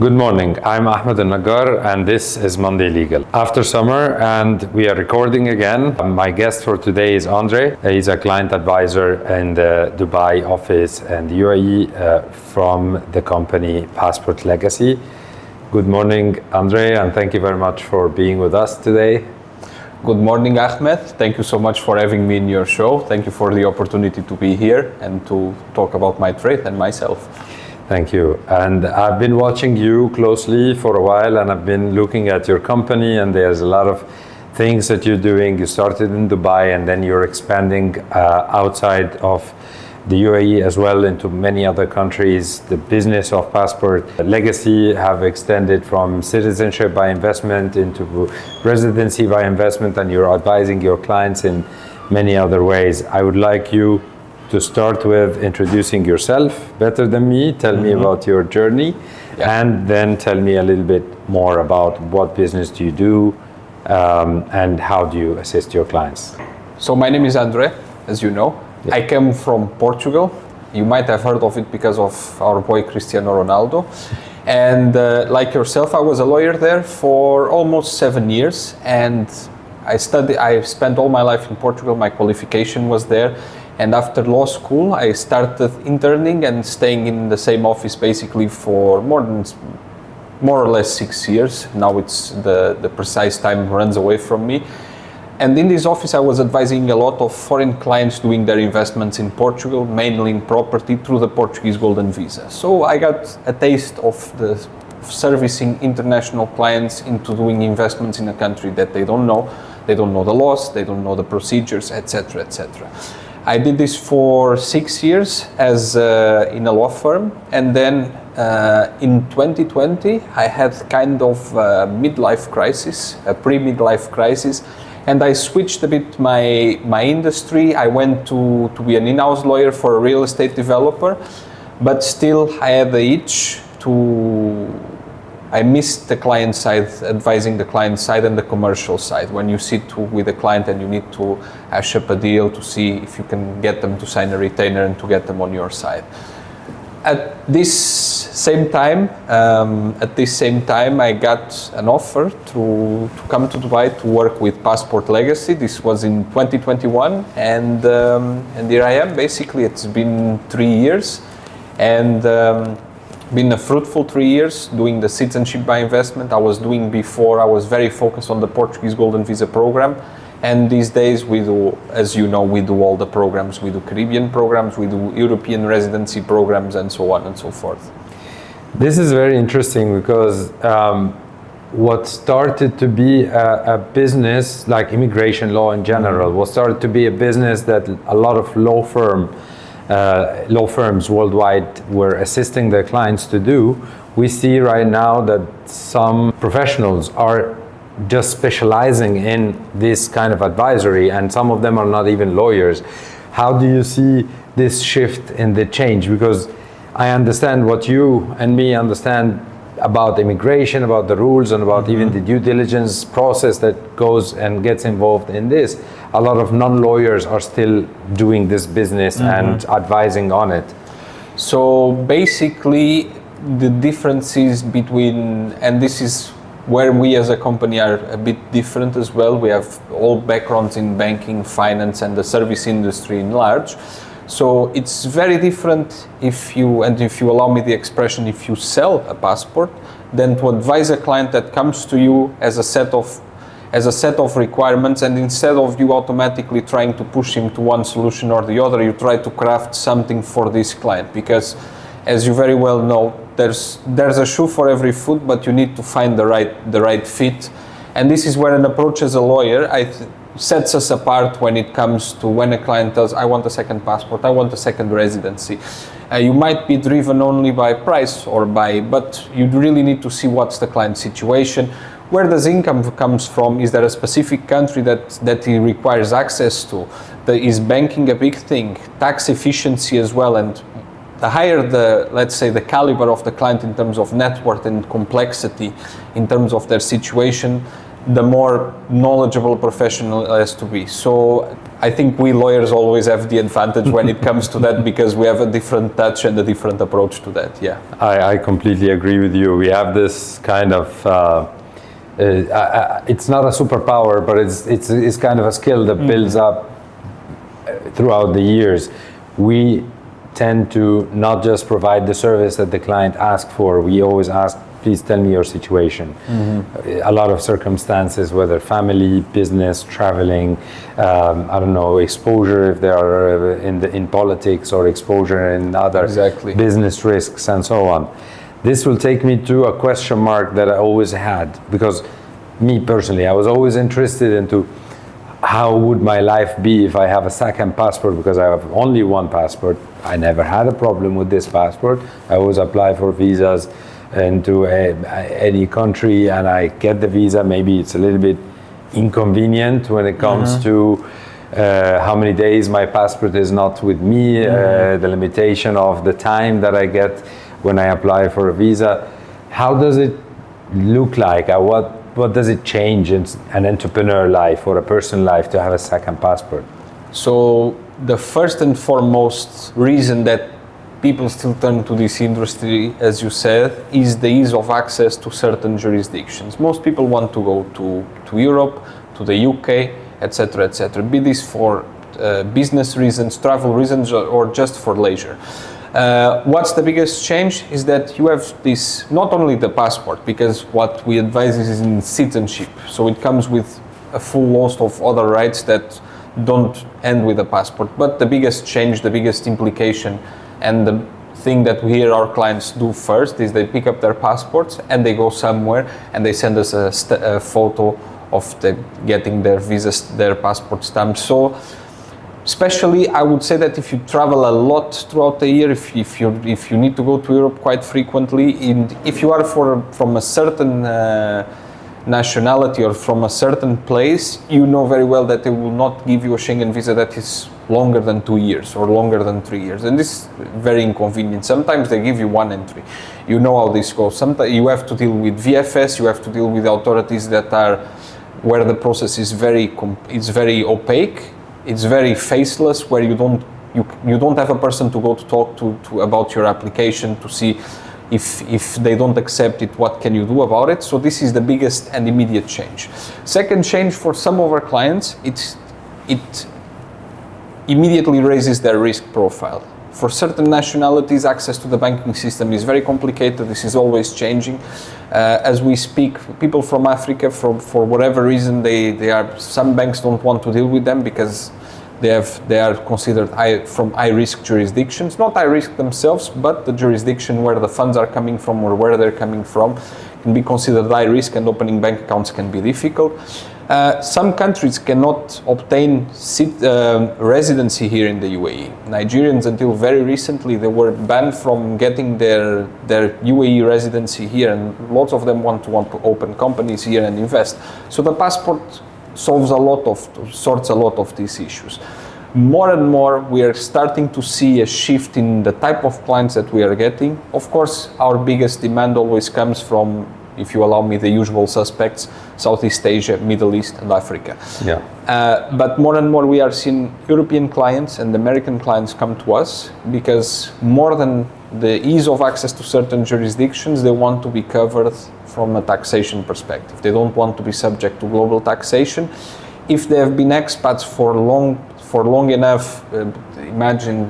Good morning, I'm Ahmed Elnaggar and this is Monday Legal. After summer and we are recording again. My guest for today is Andre. He's a client advisor in the Dubai office and the UAE from the company Passport Legacy. Good morning, Andre, and thank you very much for being with us today. Good morning, Ahmed. Thank you so much for having me in your show. Thank you for the opportunity to be here and to talk about my trade and myself. Thank you. And I've been watching you closely for a while, and I've been looking at your company, and there's a lot of things that you're doing. You started in Dubai and then you're expanding outside of the UAE as well into many other countries. The business of Passport Legacy have extended from citizenship by investment into residency by investment, and you're advising your clients in many other ways. I would like you to start with introducing yourself better than me. Tell me about your journey, and then tell me a little bit more about what business do you do and how do you assist your clients. So my name is Andre, as you know. Yeah. I came from Portugal. You might have heard of it because of our boy Cristiano Ronaldo. And like yourself, I was a lawyer there for almost 7 years, and I spent all my life in Portugal. My qualification was there. And after law school, I started interning and staying in the same office basically for more or less 6 years. Now it's the precise time runs away from me. And in this office, I was advising a lot of foreign clients doing their investments in Portugal, mainly in property, through the Portuguese Golden Visa. So I got a taste of the servicing international clients into doing investments in a country that they don't know. They don't know the laws, they don't know the procedures, etc., etc. I did this for 6 years as in a law firm, and then in 2020 I had kind of a midlife crisis, a pre-midlife crisis, and I switched a bit my industry. I went to be an in-house lawyer for a real estate developer, but still I had the itch I missed the client side, advising the client side and the commercial side. When you sit with a client and you need to hash up a deal to see if you can get them to sign a retainer and to get them on your side. At this same time, I got an offer to come to Dubai to work with Passport Legacy. This was in 2021, and here I am. Basically, it's been 3 years, and been a fruitful 3 years doing the citizenship by investment. I was very focused on the Portuguese Golden Visa program, and these days we do, as you know, we do all the programs. We do Caribbean programs, we do European residency programs, and so on and so forth. This is very interesting because what started to be a business, like immigration law in general, what started to be a business that a lot of law firms worldwide were assisting their clients to do, we see right now that some professionals are just specializing in this kind of advisory, and some of them are not even lawyers. How do you see this shift in the change? Because I understand what you and me understand about immigration, about the rules, and about even the due diligence process that goes and gets involved in this. A lot of non-lawyers are still doing this business and advising on it. So basically, the differences between, and this is where we as a company are a bit different as well. We have all backgrounds in banking, finance, and the service industry in large. So it's very different if you allow me the expression, if you sell a passport, than to advise a client that comes to you as a set of requirements, and instead of you automatically trying to push him to one solution or the other, you try to craft something for this client. Because as you very well know, there's a shoe for every foot, but you need to find the right fit. And this is where an approach as a lawyer sets us apart when it comes to when a client does, I want a second passport, I want a second residency. You might be driven only by price but you really need to see what's the client's situation. Where does income comes from? Is there a specific country that he requires access to? Is banking a big thing? Tax efficiency as well, and the higher let's say the caliber of the client in terms of net worth and complexity in terms of their situation, the more knowledgeable professional has to be. So I think we lawyers always have the advantage when it comes to that, because we have a different touch and a different approach to that. Yeah, I completely agree with you. We have this kind of it's not a superpower, but it's kind of a skill that builds up throughout the years. We tend to not just provide the service that the client asks for. We always ask, please tell me your situation. A lot of circumstances, whether family, business, traveling, I don't know, exposure if they are in politics, or exposure in other business risks and so on. This will take me to a question mark that I always had, because me personally, I was always interested into how would my life be if I have a second passport, because I have only one passport. I never had a problem with this passport. I always apply for visas into any country, and I get the visa. Maybe it's a little bit inconvenient when it comes to how many days my passport is not with me, the limitation of the time that I get when I apply for a visa. How does it look like? What does it change in an entrepreneur life or a person life to have a second passport? So the first and foremost reason that people still turn to this industry, as you said, is the ease of access to certain jurisdictions. Most people want to go to Europe, to the UK, etc., etc. Be this for business reasons, travel reasons, or just for leisure. What's the biggest change is that you have this, not only the passport, because what we advise is in citizenship. So it comes with a full host of other rights that don't end with a passport. But the biggest change, the biggest implication, and the thing that we hear our clients do first is they pick up their passports and they go somewhere and they send us a photo of getting their visa, their passport stamped. So especially, I would say that if you travel a lot throughout the year, if you need to go to Europe quite frequently, and if you are from a certain nationality or from a certain place, you know very well that they will not give you a Schengen visa that is longer than 2 years or longer than 3 years, and this is very inconvenient. Sometimes they give you one entry. You know how this goes. Sometimes you have to deal with VFS, you have to deal with authorities that are where the process is very opaque. It's very faceless, where you don't have a person to go to talk to about your application to see if they don't accept it, what can you do about it. So this is the biggest and immediate change. Second change for some of our clients, it immediately raises their risk profile. For certain nationalities, access to the banking system is very complicated. This is always changing. As we speak, people from Africa, for whatever reason, some banks don't want to deal with them because they are considered from high-risk jurisdictions. Not high-risk themselves, but the jurisdiction where the funds are coming from or where they're coming from can be considered high-risk, and opening bank accounts can be difficult. Some countries cannot obtain residency here in the UAE. Nigerians, until very recently, they were banned from getting their UAE residency here, and lots of them want to open companies here and invest. So the passport sorts a lot of these issues. More and more, we are starting to see a shift in the type of clients that we are getting. Of course, our biggest demand always comes from, if you allow me, the usual suspects: Southeast Asia, Middle East, and Africa. Yeah. But more and more we are seeing European clients and American clients come to us, because more than the ease of access to certain jurisdictions, they want to be covered from a taxation perspective. They don't want to be subject to global taxation. If they have been expats for long enough, imagine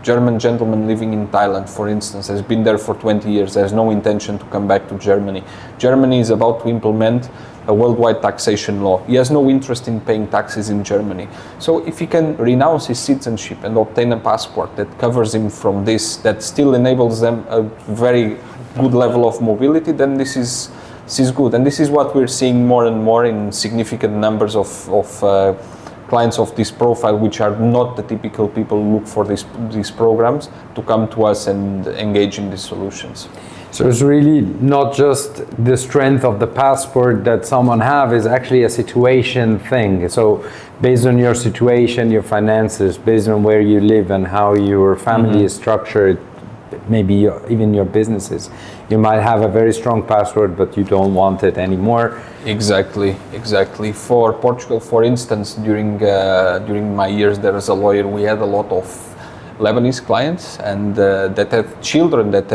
German gentleman living in Thailand, for instance, has been there for 20 years, has no intention to come back to Germany. Germany is about to implement a worldwide taxation law. He has no interest in paying taxes in Germany. So if he can renounce his citizenship and obtain a passport that covers him from this, that still enables them a very good level of mobility, then this is good. And this is what we're seeing more and more in significant numbers of clients of this profile, which are not the typical people who look for these programs, to come to us and engage in these solutions. So it's really not just the strength of the passport that someone have, is actually a situation thing. So based on your situation, your finances, based on where you live and how your family is structured, maybe even your businesses. You might have a very strong password, but you don't want it anymore. Exactly. For Portugal, for instance, during my years there as a lawyer, we had a lot of Lebanese clients, and that had children that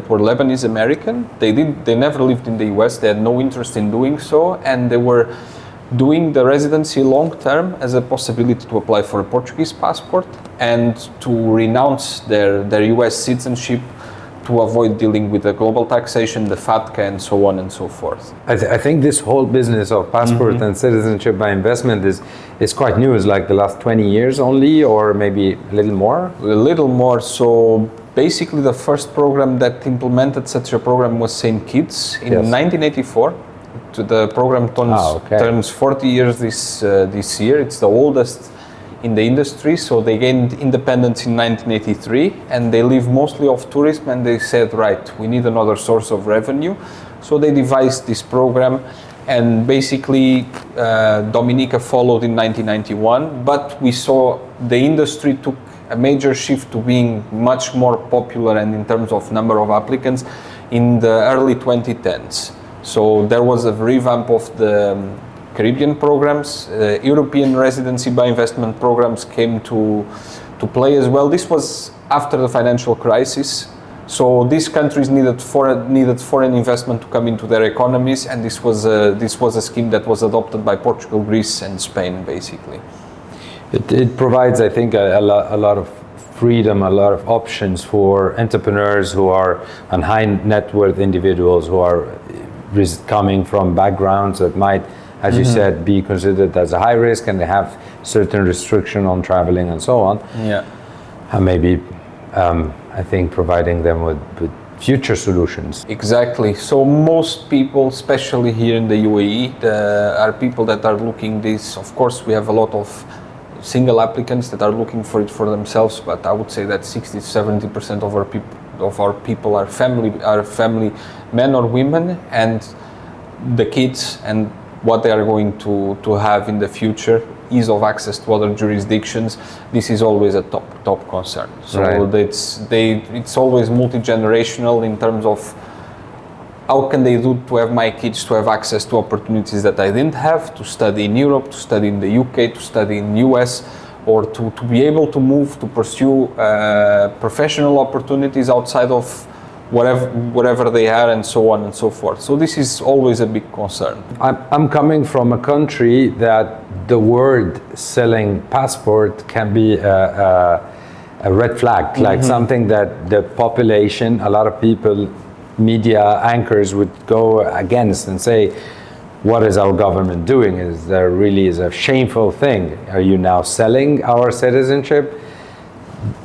were Lebanese American. They never lived in the US. They had no interest in doing so, and they were doing the residency long term as a possibility to apply for a Portuguese passport and to renounce their US citizenship to avoid dealing with the global taxation, the FATCA, and so on and so forth. I think this whole business of passport and citizenship by investment is quite new. It's like the last 20 years only, or maybe a little more? A little more. So basically the first program that implemented such a program was St. Kitts in 1984. The program turns 40 years this year. It's the oldest in the industry, so they gained independence in 1983, and they live mostly off tourism, and they said, right, we need another source of revenue. So they devised this program, and basically Dominica followed in 1991, but we saw the industry took a major shift to being much more popular and in terms of number of applicants in the early 2010s. So there was a revamp of the Caribbean programs. European residency by investment programs came to play as well. This was after the financial crisis. So these countries needed foreign investment to come into their economies, and this was a scheme that was adopted by Portugal, Greece, and Spain, basically. It provides, I think, a lot of freedom, a lot of options for entrepreneurs who are on high net worth individuals who are coming from backgrounds that might, as you said, be considered as a high risk, and they have certain restriction on traveling and so on. Yeah. And maybe, I think, providing them with future solutions. Exactly. So most people, especially here in the UAE, are people that are looking this. Of course, we have a lot of single applicants that are looking for it for themselves, but I would say that 60-70% of our people are family men or women, and the kids and what they are going to have in the future, ease of access to other jurisdictions. This is always a top concern. So it's always multi-generational in terms of how can they do to have my kids to have access to opportunities that I didn't have, to study in Europe, to study in the UK, to study in US, or to be able to move to pursue professional opportunities outside of wherever they are, and so on and so forth. So this is always a big concern. I'm coming from a country that the word selling passport can be a red flag, like something that the population, a lot of people, media anchors would go against and say, what is our government doing? Is there really is a shameful thing? Are you now selling our citizenship?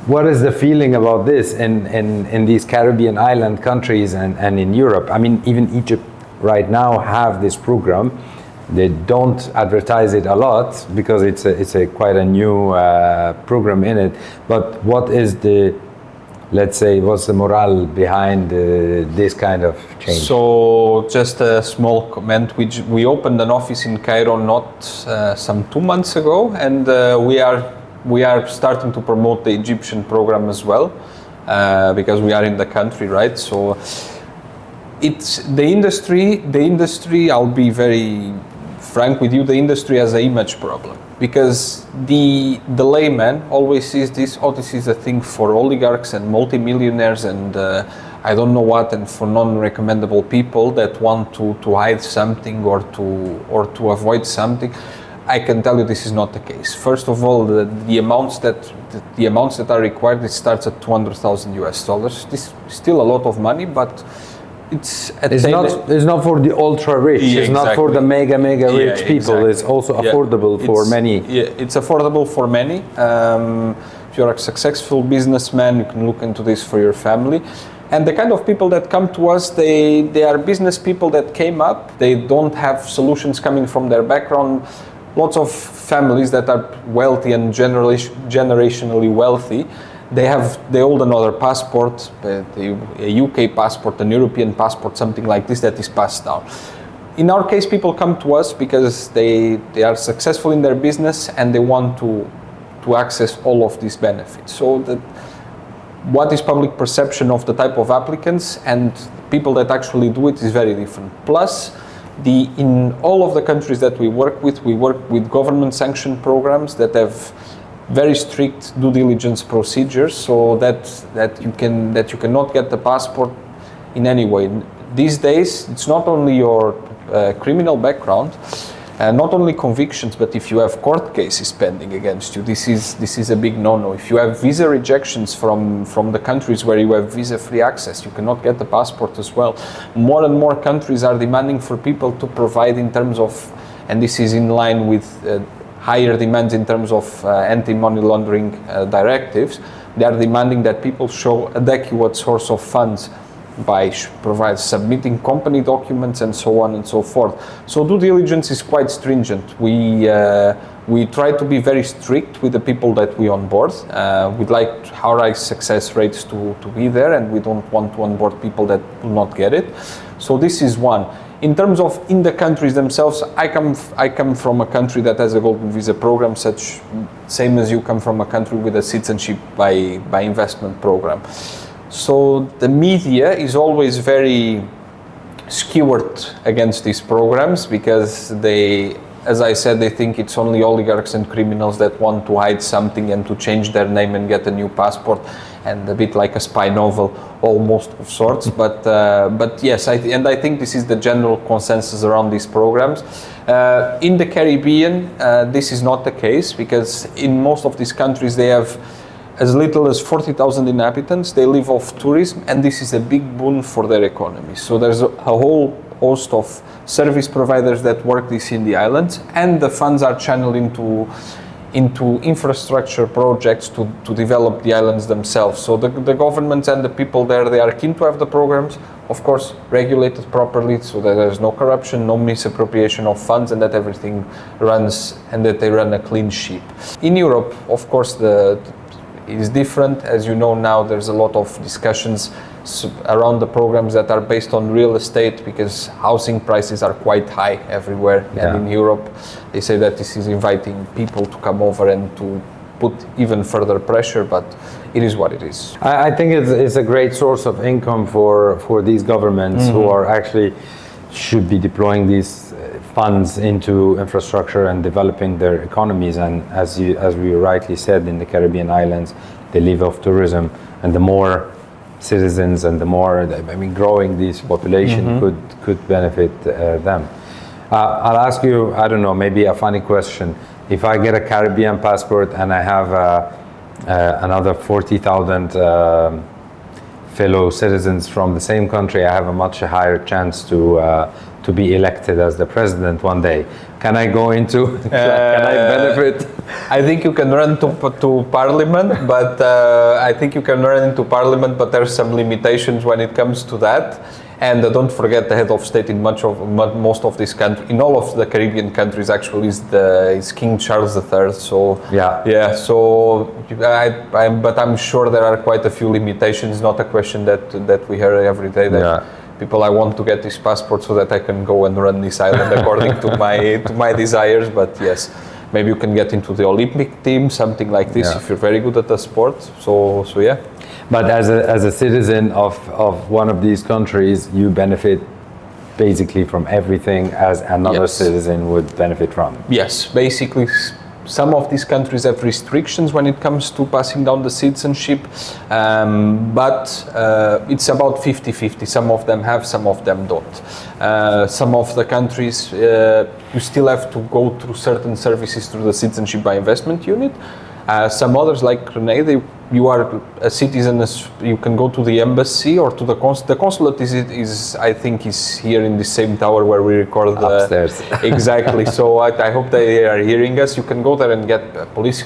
What is the feeling about this in these Caribbean island countries and in Europe? I mean, even Egypt right now have this program. They don't advertise it a lot because it's a quite a new program in it. But what is the, let's say, what's the morale behind this kind of change? So just a small comment, we opened an office in Cairo not some 2 months ago, and we are starting to promote the Egyptian program as well, because we are in the country, right? So it's the industry, I'll be very frank with you, the industry has an image problem, because the layman always sees this is a thing for oligarchs and multimillionaires and I don't know what, and for non-recommendable people that want to hide something or to avoid something. I can tell you this is not the case. First of all, the amounts that are required, it starts at $200,000. This is still a lot of money, but it's not for the ultra rich. Yeah, it's not for the mega rich people. Exactly. It's also affordable for many. Yeah, it's affordable for many. If you're a successful businessman, you can look into this for your family. And the kind of people that come to us, they are business people that came up. They don't have solutions coming from their background. Lots of families that are wealthy and generationally wealthy, they hold another passport, a UK passport, an European passport, something like this that is passed down. In our case, people come to us because they are successful in their business and they want to access all of these benefits. So what is public perception of the type of applicants and people that actually do it is very different. Plus, in all of the countries that we work with government sanctioned programs that have very strict due diligence procedures, so that you cannot get the passport in any way. These days, it's not only your criminal background, not only convictions, but if you have court cases pending against you, this is a big no-no. If you have visa rejections from the countries where you have visa-free access, you cannot get the passport as well. More and more countries are demanding for people to provide in terms of, and this is in line with higher demands in terms of anti-money laundering directives, they are demanding that people show adequate source of funds by submitting company documents and so on and so forth. So due diligence is quite stringent. We try to be very strict with the people that we onboard. We'd like our success rates to be there, and we don't want to onboard people that will not get it. So this is one. In terms of in the countries themselves, I come from a country that has a golden visa program, same as you come from a country with a citizenship by investment program. So the media is always very skewered against these programs because they, as I said, they think it's only oligarchs and criminals that want to hide something and to change their name and get a new passport, and a bit like a spy novel almost of sorts. But yes, I think this is the general consensus around these programs. In the Caribbean, this is not the case because in most of these countries they have as little as 40,000 inhabitants. They live off tourism, and this is a big boon for their economy. So there's a whole host of service providers that work this in the islands, and the funds are channeled into infrastructure projects to develop the islands themselves. So the governments and the people there, they are keen to have the programs, of course, regulated properly so that there's no corruption, no misappropriation of funds, and that everything runs and that they run a clean ship. In Europe, of course, it is different. As you know now, there's a lot of discussions around the programs that are based on real estate because housing prices are quite high everywhere. Yeah. And in Europe, they say that this is inviting people to come over and to put even further pressure, but it is what it is. I think it's a great source of income for these governments who are actually should be deploying these funds into infrastructure and developing their economies. And as we rightly said, in the Caribbean islands, they live off tourism, and the more citizens and the more, growing this population could benefit them. I'll ask you, I don't know, maybe a funny question. If I get a Caribbean passport and I have another 40,000 fellow citizens from the same country, I have a much higher chance to be elected as the president one day. Can I go into? Can I benefit? I think you can run to parliament, but there's some limitations when it comes to that. And don't forget, the head of state in most of these countries, in all of the Caribbean countries, actually is King Charles III. So yeah. So but I'm sure there are quite a few limitations. Not a question that we hear every day. People, I want to get this passport so that I can go and run this island according to my desires. But yes, maybe you can get into the Olympic team, something like this, if you're very good at the sport. So yeah. But as a citizen of one of these countries, you benefit basically from everything as another citizen would benefit from. Yes, basically. Some of these countries have restrictions when it comes to passing down the citizenship, but it's about 50-50. Some of them have, some of them don't. Some of the countries, you still have to go through certain services through the citizenship by investment unit. Some others, like Renee, you are a citizen, you can go to the embassy or to the consulate. The consulate is here in the same tower where we record upstairs. Exactly. So I hope they are hearing us. You can go there and get a police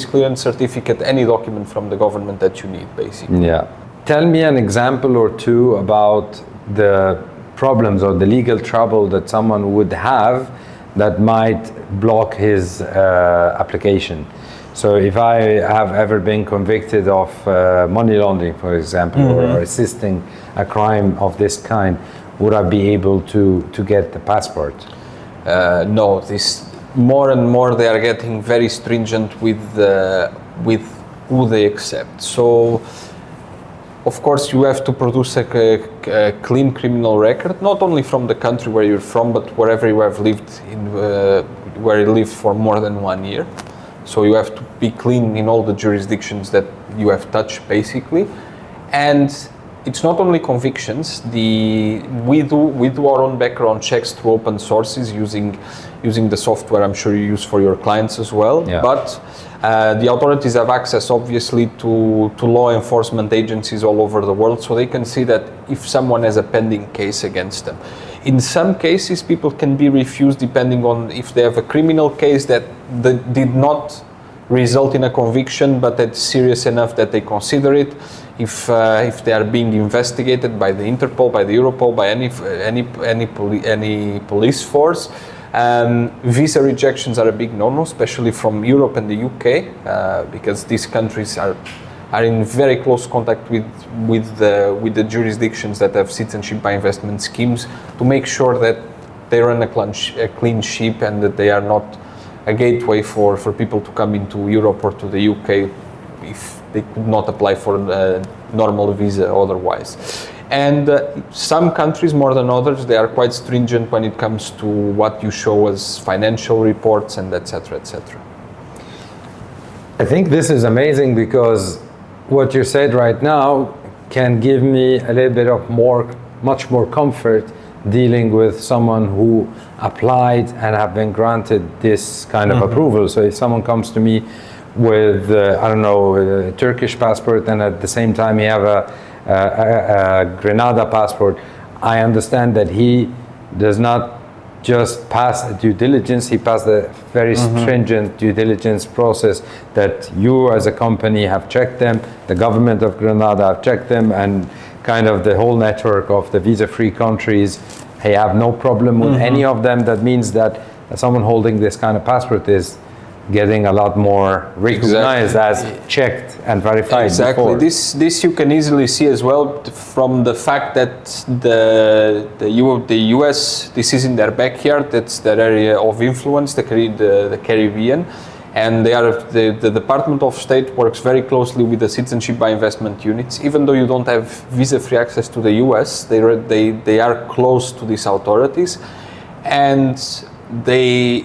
clearance certificate, any document from the government that you need, basically. Yeah. Tell me an example or two about the problems or the legal trouble that someone would have that might block his application. So if I have ever been convicted of money laundering, for example, or assisting a crime of this kind, would I be able to get the passport? No, this more and more they are getting very stringent with who they accept. So Of course, you have to produce a clean criminal record, not only from the country where you're from, but wherever you have lived where you lived for more than 1 year. So you have to be clean in all the jurisdictions that you have touched, basically. And it's not only convictions. We do our own background checks through open sources using the software I'm sure you use for your clients as well. Yeah. But the authorities have access, obviously, to law enforcement agencies all over the world, so they can see that if someone has a pending case against them. In some cases, people can be refused depending on if they have a criminal case that did not result in a conviction, but that's serious enough that they consider it. If they are being investigated by the Interpol, by the Europol, by any police force. Visa rejections are a big no-no, especially from Europe and the UK, because these countries are in very close contact with the jurisdictions that have citizenship by investment schemes to make sure that they run a clean ship and that they are not a gateway for people to come into Europe or to the UK if they could not apply for a normal visa otherwise. And some countries more than others, they are quite stringent when it comes to what you show as financial reports and etc., etc. I think this is amazing because what you said right now can give me a little bit of much more comfort dealing with someone who applied and have been granted this kind of approval. So if someone comes to me with, a Turkish passport and at the same time he have a Grenada passport, I understand that he does not just pass a due diligence, he passed a very stringent due diligence process that you as a company have checked them, the government of Grenada have checked them, and kind of the whole network of the visa-free countries, they have no problem with any of them. That means that someone holding this kind of passport is getting a lot more recognized as checked and verified. Exactly. Before. This you can easily see as well from the fact that the US, this is in their backyard. That's their area of influence, the Caribbean, and the Department of State works very closely with the citizenship by investment units. Even though you don't have visa-free access to the US, they are close to these authorities, and they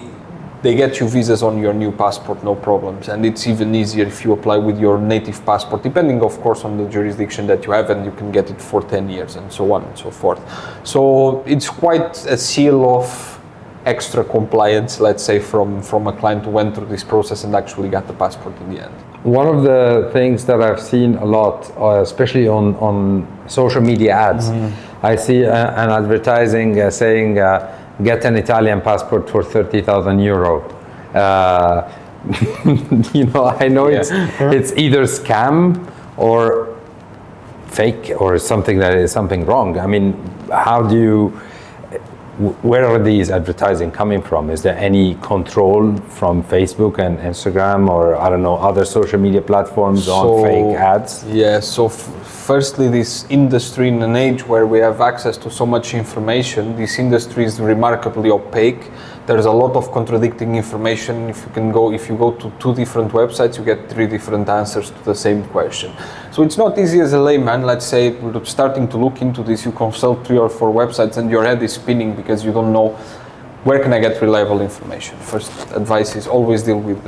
get you visas on your new passport, no problems. And it's even easier if you apply with your native passport, depending, of course, on the jurisdiction that you have, and you can get it for 10 years and so on and so forth. So it's quite a seal of extra compliance, let's say, from a client who went through this process and actually got the passport in the end. One of the things that I've seen a lot, especially on social media ads, I see an advertising saying, get an Italian passport for 30,000 euro. I know it's either scam or fake or something that is something wrong. I mean, where are these advertising coming from? Is there any control from Facebook and Instagram or other social media platforms on fake ads? Yeah, so firstly, this industry, in an age where we have access to so much information, this industry is remarkably opaque. There's a lot of contradicting information. If you go to 2 different websites, you get 3 different answers to the same question. So it's not easy as a layman. Let's say we're starting to look into this, you consult 3 or 4 websites and your head is spinning because you don't know where can I get reliable information. First advice is always deal with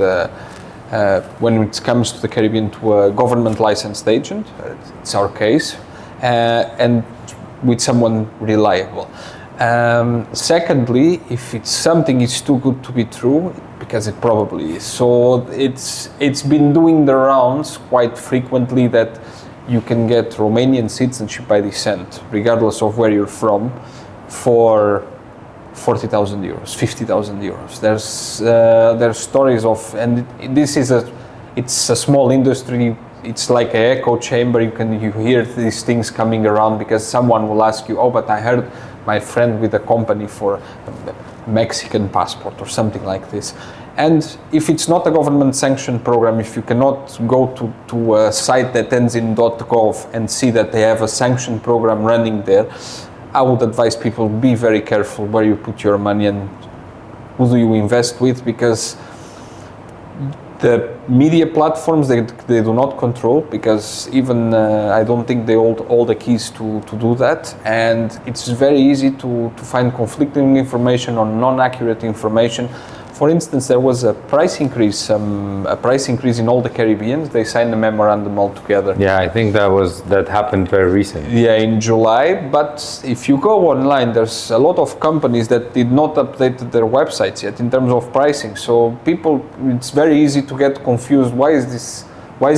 when it comes to the Caribbean, to a government licensed agent, it's our case, and with someone reliable. Secondly, if something is too good to be true, because it probably is. So it's been doing the rounds quite frequently that you can get Romanian citizenship by descent, regardless of where you're from, for 40,000 euros, 50,000 euros. There's stories of, and it's a small industry. It's like an echo chamber. You hear these things coming around because someone will ask you, oh, but I heard my friend with a company for a Mexican passport or something like this. And if it's not a government sanctioned program, if you cannot go to a site that ends in .gov and see that they have a sanctioned program running there, I would advise people be very careful where you put your money and who do you invest with, because The media platforms, they do not control, because even I don't think they hold all the keys to do that, and it's very easy to find conflicting information or non-accurate information. For instance, there was a price increase in all the Caribbean. They signed a memorandum all together. Yeah, I think that happened very recently. Yeah, in July. But if you go online, there's a lot of companies that did not update their websites yet in terms of pricing. So people, it's very easy to get confused. Why is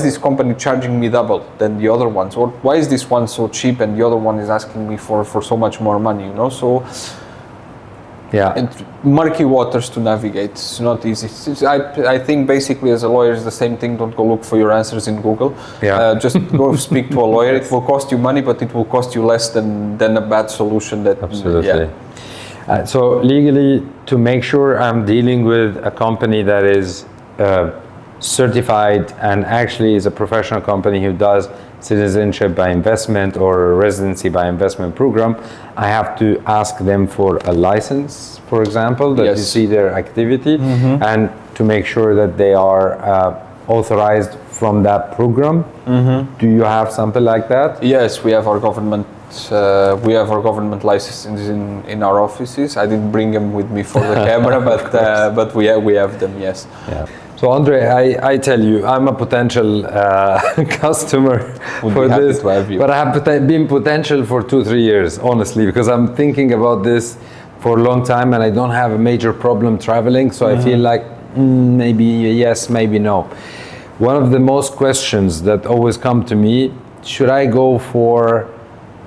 this company charging me double than the other ones? Or why is this one so cheap and the other one is asking me for so much more money? You know, so. Yeah. And murky waters to navigate. It's not easy. I think basically as a lawyer it's the same thing. Don't go look for your answers in Google. Yeah. Just go speak to a lawyer. It will cost you money, but it will cost you less than a bad solution. Absolutely. Yeah. So legally, to make sure I'm dealing with a company that is certified and actually is a professional company who does citizenship by investment or a residency by investment program, I have to ask them for a license, for example, that Yes. you see their activity, and to make sure that they are authorized from that program. Do you have something like that? Yes, we have our government. We have our government licenses in our offices. I didn't bring them with me for the camera, but we have them. Yes. Yeah. So Andre, I tell you, I'm a potential customer for this, but I have been potential for 2-3 years, honestly, because I'm thinking about this for a long time and I don't have a major problem traveling. So I feel like maybe yes, maybe no. One of the most questions that always come to me, should I go for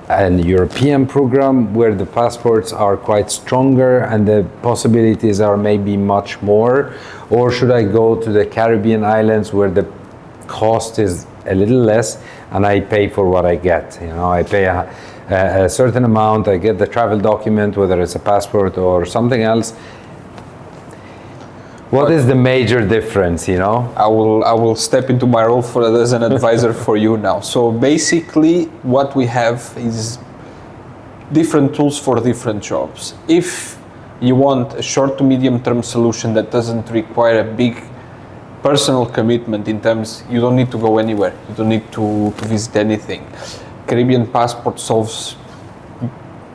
an European program where the passports are quite stronger and the possibilities are maybe much more, or should I go to the Caribbean islands where the cost is a little less and I pay for what I get? You know, I pay a certain amount, I get the travel document, whether it's a passport or something else. What is the major difference, you know? I will step into my role as an advisor for you now. So basically what we have is different tools for different jobs. If you want a short to medium term solution that doesn't require a big personal commitment in terms, you don't need to go anywhere, you don't need to visit anything. Caribbean passport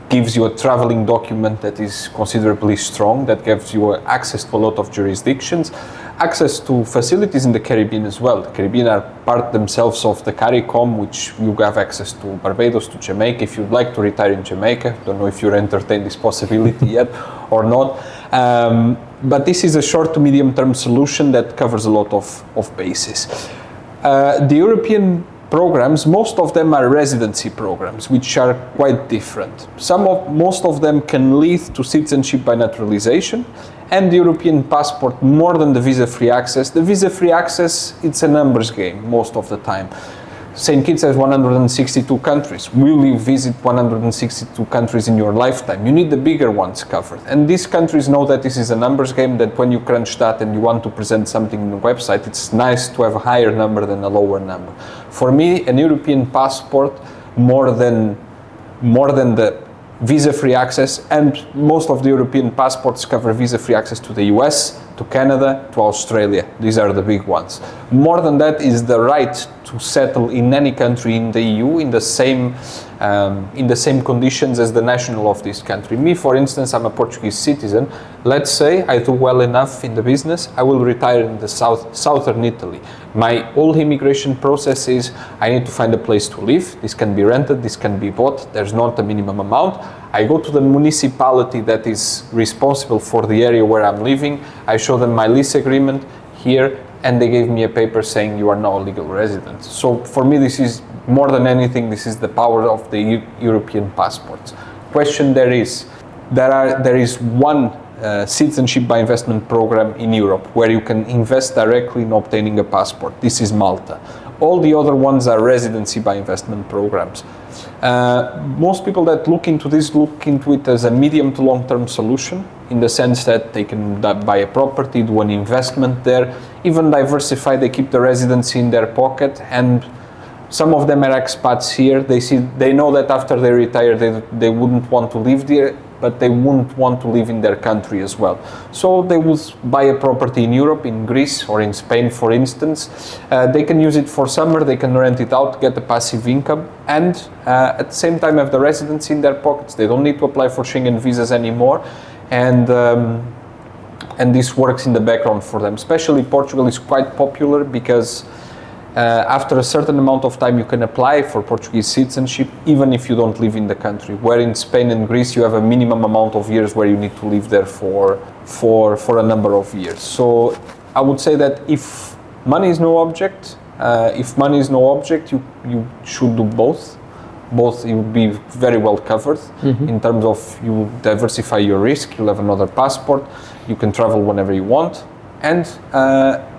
gives you a traveling document that is considerably strong, that gives you access to a lot of jurisdictions, access to facilities in the Caribbean as well. The Caribbean are part themselves of the CARICOM, which you have access to Barbados, to Jamaica. If you'd like to retire in Jamaica, don't know if you're entertained this possibility yet or not. But this is a short to medium term solution that covers a lot of bases. The European programs, most of them are residency programs, which are quite different. Most of them can lead to citizenship by naturalization, and the European passport more than the visa-free access. The visa-free access, it's a numbers game most of the time. St. Kitts has 162 countries. Will you visit 162 countries in your lifetime? You need the bigger ones covered. And these countries know that this is a numbers game, that when you crunch that and you want to present something on the website, it's nice to have a higher number than a lower number. For me, an European passport, more than the visa-free access, and most of the European passports cover visa-free access to the US, to Canada, to Australia. These are the big ones. More than that is the right to settle in any country in the EU in the same conditions as the national of this country. Me, for instance, I'm a Portuguese citizen. Let's say I do well enough in the business, I will retire in the southern Italy. My whole immigration process is I need to find a place to live. This can be rented, this can be bought. There's not a minimum amount. I go to the municipality that is responsible for the area where I'm living. I show them my lease agreement here, and they gave me a paper saying you are now a legal resident. So for me, this is more than anything, this is the power of the European passports. Question there is one citizenship by investment program in Europe where you can invest directly in obtaining a passport. This is Malta. All the other ones are residency by investment programs. Most people that look into this look into it as a medium to long-term solution, in the sense that they can buy a property, do an investment there, even diversify. They keep the residency in their pocket, and some of them are expats here. They know that after they retire, they wouldn't want to live there but they wouldn't want to live in their country as well. So they would buy a property in Europe, in Greece or in Spain, for instance. They can use it for summer, they can rent it out, get a passive income, and at the same time have the residency in their pockets. They don't need to apply for Schengen visas anymore, and this works in the background for them. Especially Portugal is quite popular because after a certain amount of time you can apply for Portuguese citizenship even if you don't live in the country, where in Spain and Greece you have a minimum amount of years where you need to live there for a number of years. So I would say that if money is no object, you should do both. Both, you will be very well covered in terms of you diversify your risk, you'll have another passport, you can travel whenever you want, and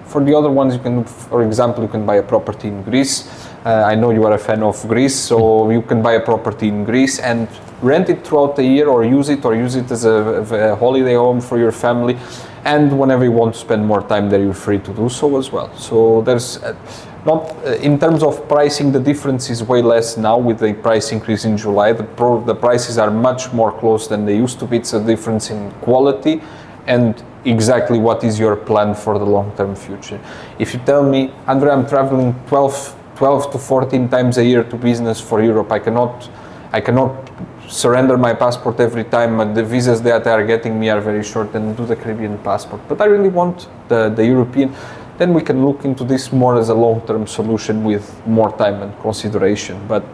for the other ones you can, for example, you can buy a property in Greece. I know you are a fan of Greece, so you can buy a property in Greece and rent it throughout the year, or use it as a holiday home for your family, and whenever you want to spend more time there, you're free to do so as well. So there's not in terms of pricing, the difference is way less now with the price increase in July. The prices are much more close than they used to be. It's a difference in quality and exactly what is your plan for the long-term future. If you tell me, Andre, I'm traveling 12 to 14 times a year to business for Europe, I cannot surrender my passport every time, and the visas that are getting me are very short, and do the Caribbean passport. But I really want the European. Then we can look into this more as a long-term solution with more time and consideration. But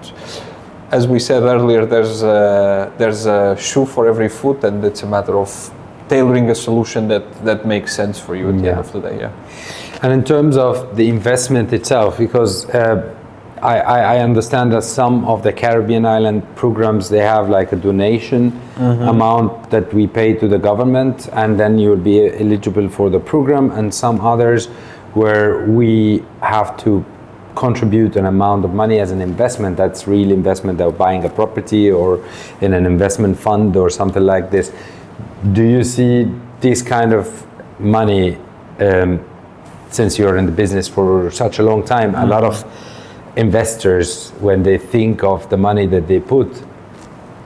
as we said earlier, there's a shoe for every foot, and it's a matter of tailoring a solution that makes sense for you at the end of the day. Yeah. And in terms of the investment itself, because I understand that some of the Caribbean island programs, they have like a donation amount that we pay to the government, and then you'll be eligible for the program, and some others where we have to contribute an amount of money as an investment. That's real investment, of buying a property or in an investment fund or something like this. Do you see this kind of money, since you're in the business for such a long time, a lot of investors, when they think of the money that they put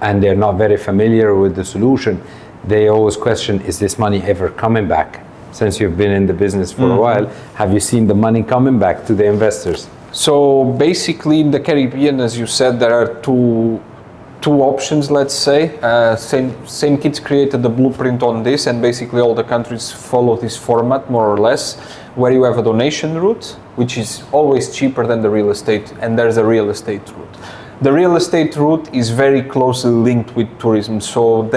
and they're not very familiar with the solution, they always question, is this money ever coming back? Since you've been in the business for a while, have you seen the money coming back to the investors? So basically in the Caribbean, as you said, there are two options, let's say. St. Kitts created the blueprint on this, and basically all the countries follow this format more or less, where you have a donation route, which is always cheaper than the real estate, and there's a real estate route. The real estate route is very closely linked with tourism. So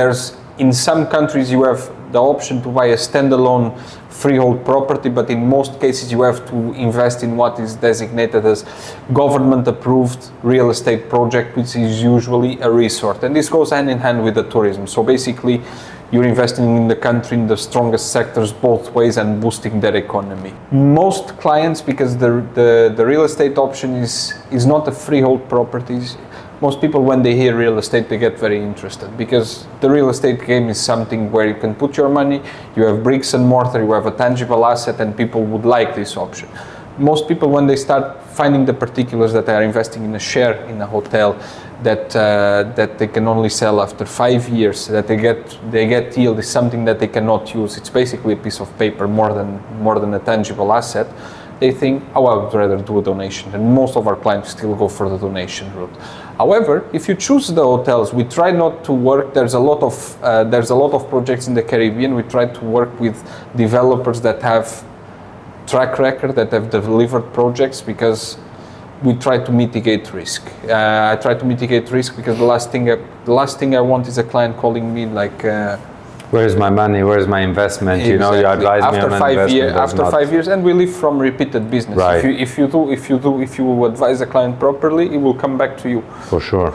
in some countries you have the option to buy a standalone freehold property, but in most cases you have to invest in what is designated as government approved real estate project, which is usually a resort, and this goes hand in hand with the tourism. So basically you're investing in the country in the strongest sectors both ways and boosting their economy. Most clients, because the real estate option is not a freehold properties, most people, when they hear real estate, they get very interested, because the real estate game is something where you can put your money, you have bricks and mortar, you have a tangible asset, and people would like this option. Most people, when they start finding the particulars that they are investing in a share in a hotel that they can only sell after 5 years, that they get yield, is something that they cannot use. It's basically a piece of paper more than a tangible asset. They think, oh, I would rather do a donation, and most of our clients still go for the donation route. However, if you choose the hotels, we try not to work. There's a lot of projects in the Caribbean. We try to work with developers that have track record, that have delivered projects, because we try to mitigate risk. I try to mitigate risk because the last thing I want is a client calling me like, where's my money? Where's my investment? Exactly. You know, you advise me on an investment. After 5 years, and we live from repeated business. Right. If you advise a client properly, it will come back to you. For sure.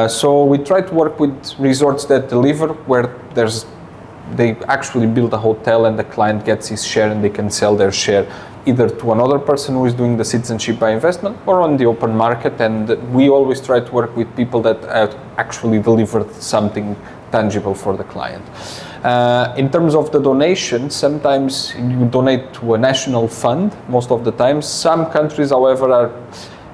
So we try to work with resorts that deliver, where they actually build a hotel and the client gets his share, and they can sell their share either to another person who is doing the citizenship by investment or on the open market. And we always try to work with people that actually delivered something tangible for the client. In terms of the donation, sometimes you donate to a national fund, most of the time. Some countries, however,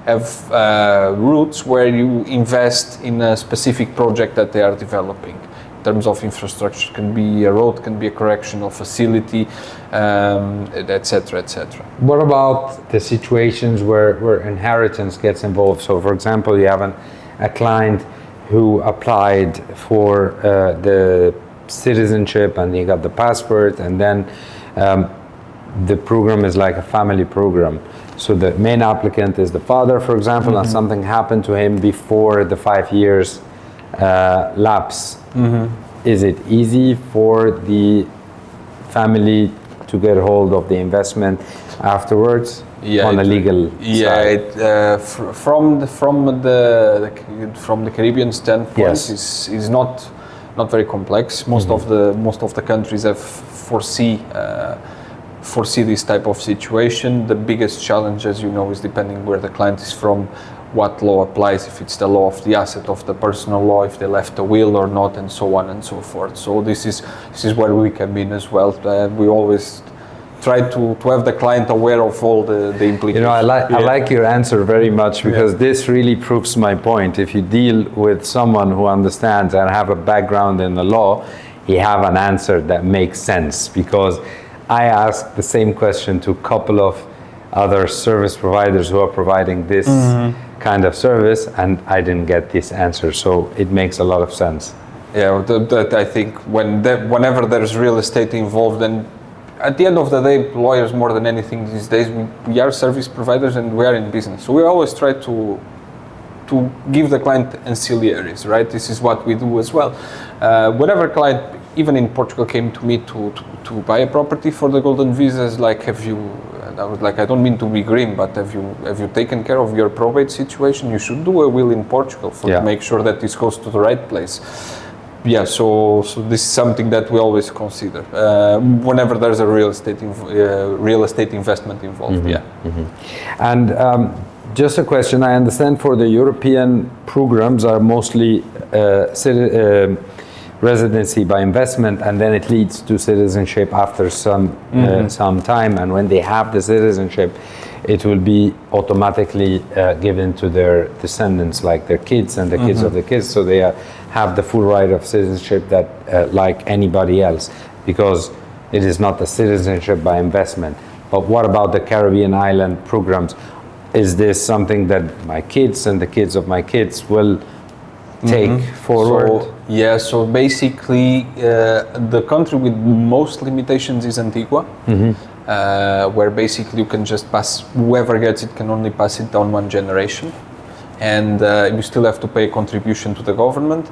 have routes where you invest in a specific project that they are developing. terms of infrastructure. Can be a road, can be a correctional facility, etc., etc. What about the situations where inheritance gets involved? So, for example, you have a client who applied for the citizenship and he got the passport, and then the program is like a family program. So the main applicant is the father, for example, and something happened to him before the 5 years lapse. Is it easy for the family to get hold of the investment afterwards on a legal side? From the Caribbean standpoint, Yes. is not very complex. Most of the countries have foresee this type of situation. The biggest challenge, as you know, is depending where the client is from, what law applies, if it's the law of the asset, of the personal law, if they left a will or not, and so on and so forth. So this is where we come in as well. We always try to have the client aware of all the implications. You know, I like your answer very much, because this really proves my point. If you deal with someone who understands and have a background in the law, you have an answer that makes sense. Because I asked the same question to a couple of other service providers who are providing this kind of service, and I didn't get this answer. So it makes a lot of sense. Yeah, that I think whenever there's real estate involved, and at the end of the day, lawyers more than anything these days, we are service providers and we are in business. So we always try to give the client ancillaries, right? This is what we do as well. Whenever client, even in Portugal, came to me to buy a property for the golden visas, like, have you, and I was like, I don't mean to be grim, but have you taken care of your probate situation? You should do a will in Portugal to make sure that this goes to the right place. Yeah, so this is something that we always consider whenever there's a real estate investment involved. And just a question, I understand for the European programs are mostly residency by investment, and then it leads to citizenship after some time. And when they have the citizenship, it will be automatically given to their descendants, like their kids and the kids of the kids. So they have the full right of citizenship that like anybody else, because it is not a citizenship by investment. But what about the Caribbean island programs? Is this something that my kids and the kids of my kids will take forward? So basically the country with most limitations is Antigua, where basically you can just pass, whoever gets it can only pass it down one generation, and you still have to pay a contribution to the government.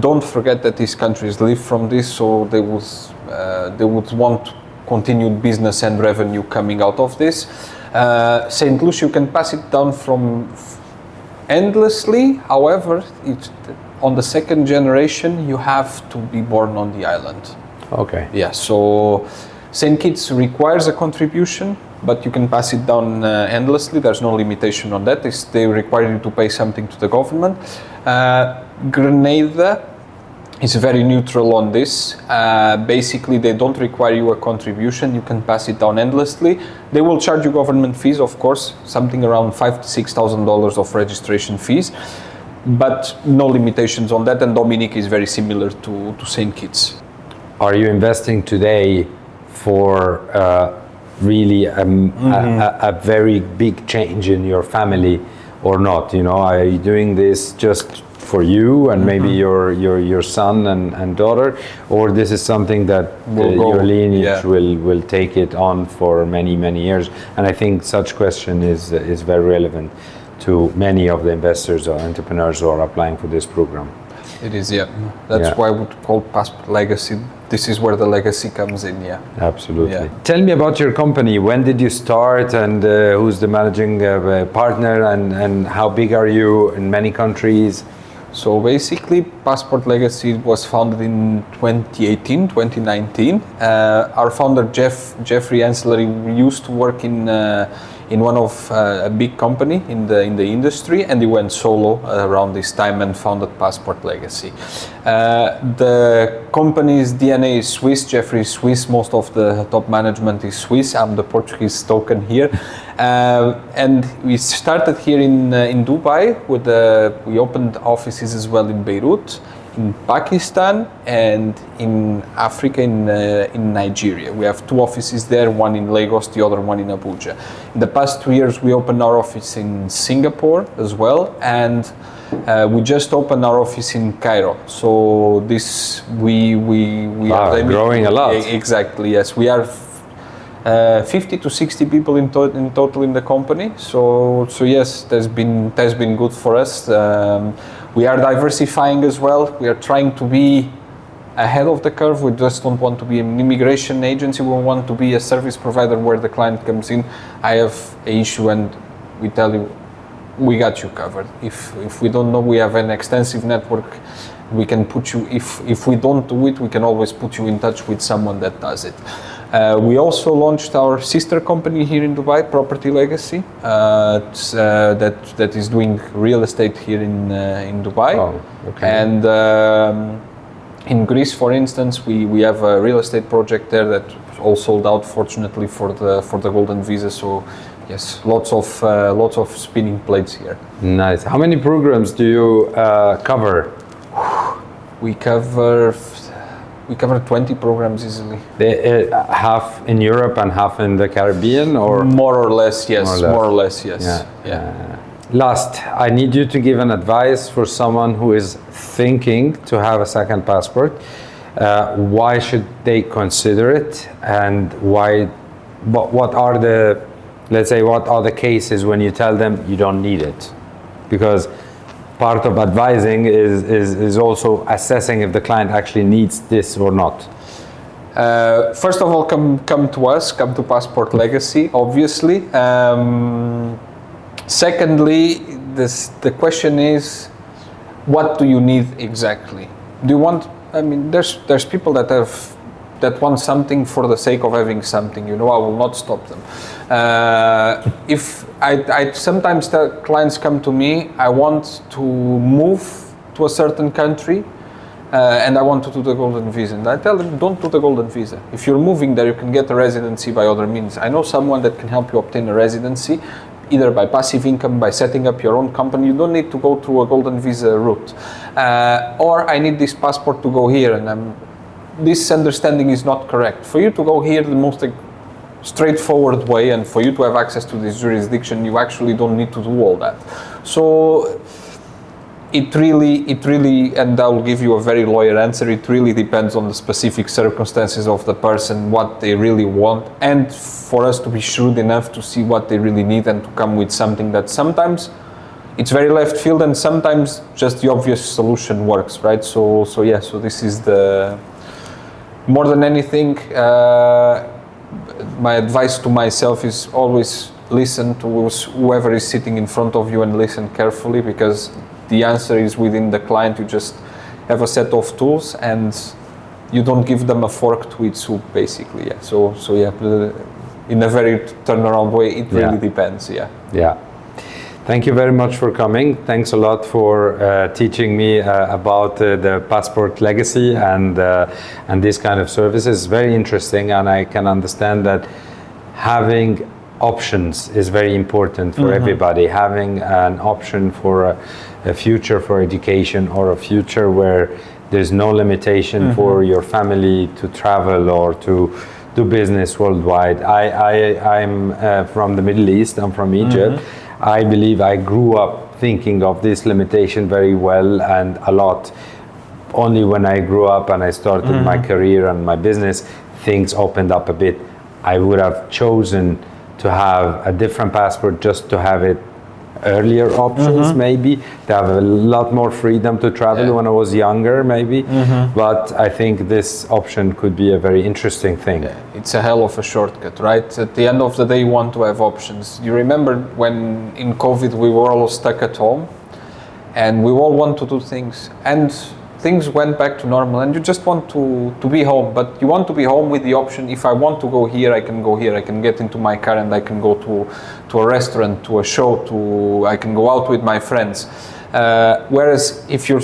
Don't forget that these countries live from this, so they would want continued business and revenue coming out of this. St. Lucia, you can pass it down from endlessly. However, on the second generation, you have to be born on the island. Okay. Yeah, so St. Kitts requires a contribution, but you can pass it down endlessly. There's no limitation on that. They require you to pay something to the government. Grenada is very neutral on this. Basically, they don't require you a contribution. You can pass it down endlessly. They will charge you government fees, of course, something around $5,000 to $6,000 of registration fees, but no limitations on that. And Dominique is very similar to St. Kitts. Are you investing today for really a very big change in your family or not? You know, are you doing this just for you and maybe your son and daughter, or this is something that your lineage will take it on for many years? And I think such question is very relevant to many of the investors or entrepreneurs who are applying for this program. It is, that's why we call passport legacy. This is where the legacy comes in, Absolutely. Tell me about your company. When did you start, and who's the managing partner, and how big are you in many countries? So basically, Passport Legacy was founded in 2019. Our founder, Jeffrey Ancillary, used to work in one of a big company in the industry, and he went solo around this time and founded Passport Legacy. The company's DNA is Swiss. Jeffrey is Swiss. Most of the top management is Swiss. I'm the Portuguese token here. And we started here in Dubai. We opened offices as well in Beirut, in Pakistan and in Africa, in Nigeria. We have 2 offices there, one in Lagos, the other one in Abuja. In the past 2 years, we opened our office in Singapore as well, and we just opened our office in Cairo. So this we are growing a lot. Exactly, yes. We are 50 to 60 people in total in the company. So yes, that's been good for us. We are diversifying as well. We are trying to be ahead of the curve. We just don't want to be an immigration agency. We want to be a service provider where the client comes in. I have an issue and we tell you, we got you covered. If we don't know, we have an extensive network. We can put you, if we don't do it, we can always put you in touch with someone that does it. We also launched our sister company here in Dubai, Property Legacy, that is doing real estate here in Dubai. Oh, okay. And in Greece, for instance, we have a real estate project there that all sold out, fortunately, for the golden visa. So yes, lots of spinning plates here. Nice. How many programs do you cover? We cover 20 programs easily. Half in Europe and half in the Caribbean, or more or less, yes. More or less, yes. Yeah. Last, I need you to give an advice for someone who is thinking to have a second passport. Why should they consider it, and why? What are the cases when you tell them you don't need it? Because part of advising is also assessing if the client actually needs this or not. First of all, come to us, come to Passport Legacy, obviously. Secondly, the question is, what do you need exactly? Do you want? I mean, there's people that want something for the sake of having something. I will not stop them. If I sometimes tell clients come to me, I want to move to a certain country, and I want to do the golden visa. And I tell them, don't do the golden visa. If you're moving there, you can get a residency by other means. I know someone that can help you obtain a residency, either by passive income, by setting up your own company. You don't need to go through a golden visa route. Or I need this passport to go here, and this understanding is not correct. For you to go here, the most straightforward way, and for you to have access to this jurisdiction, you actually don't need to do all that. So it really, and I will give you a very lawyer answer, it really depends on the specific circumstances of the person, what they really want, and for us to be shrewd enough to see what they really need and to come with something that sometimes it's very left field and sometimes just the obvious solution works, right? So this is more than anything, my advice to myself is always listen to whoever is sitting in front of you and listen carefully, because the answer is within the client. You just have a set of tools and you don't give them a fork to eat soup, basically. Yeah. So in a very turnaround way, it really depends. Yeah. Thank you very much for coming. Thanks a lot for teaching me about the Passport Legacy and this kind of services. Very interesting, and I can understand that having options is very important for everybody. Having an option for a future for education, or a future where there's no limitation for your family to travel or to do business worldwide. I'm from the Middle East. I'm from Egypt. I believe I grew up thinking of this limitation very well and a lot. Only when I grew up and I started my career and my business, things opened up a bit. I would have chosen to have a different passport just to have it earlier options, maybe to have a lot more freedom to travel when I was younger, maybe. But I think this option could be a very interesting thing. It's a hell of a shortcut, right? At the end of the day, you want to have options. You remember when in COVID we were all stuck at home and we all want to do things, and things went back to normal, and you just want to be home, but you want to be home with the option, if I want to go here, I can go here, I can get into my car and I can go to a restaurant, to a show, I can go out with my friends. Whereas if you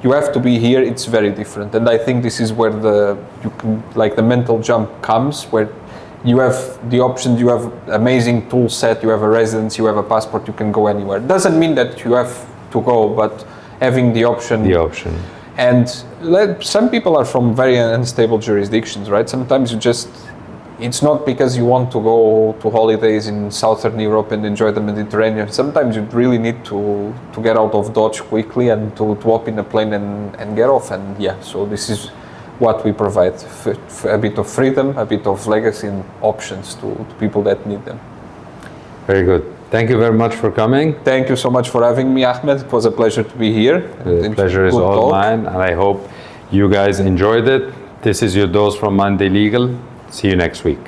have to be here, it's very different. And I think this is where the mental jump comes, where you have the options, you have amazing tool set, you have a residence, you have a passport, you can go anywhere. Doesn't mean that you have to go, but having the option. The option. And some people are from very unstable jurisdictions, right? Sometimes it's not because you want to go to holidays in Southern Europe and enjoy the Mediterranean. Sometimes you really need to get out of Dodge quickly and to hop in a plane and get off. And yeah, so this is what we provide, a bit of freedom, a bit of legacy and options to people that need them. Very good. Thank you very much for coming. Thank you so much for having me, Ahmed. It was a pleasure to be here. The pleasure is all mine, and I hope you guys enjoyed it. This is your dose from Monday Legal. See you next week.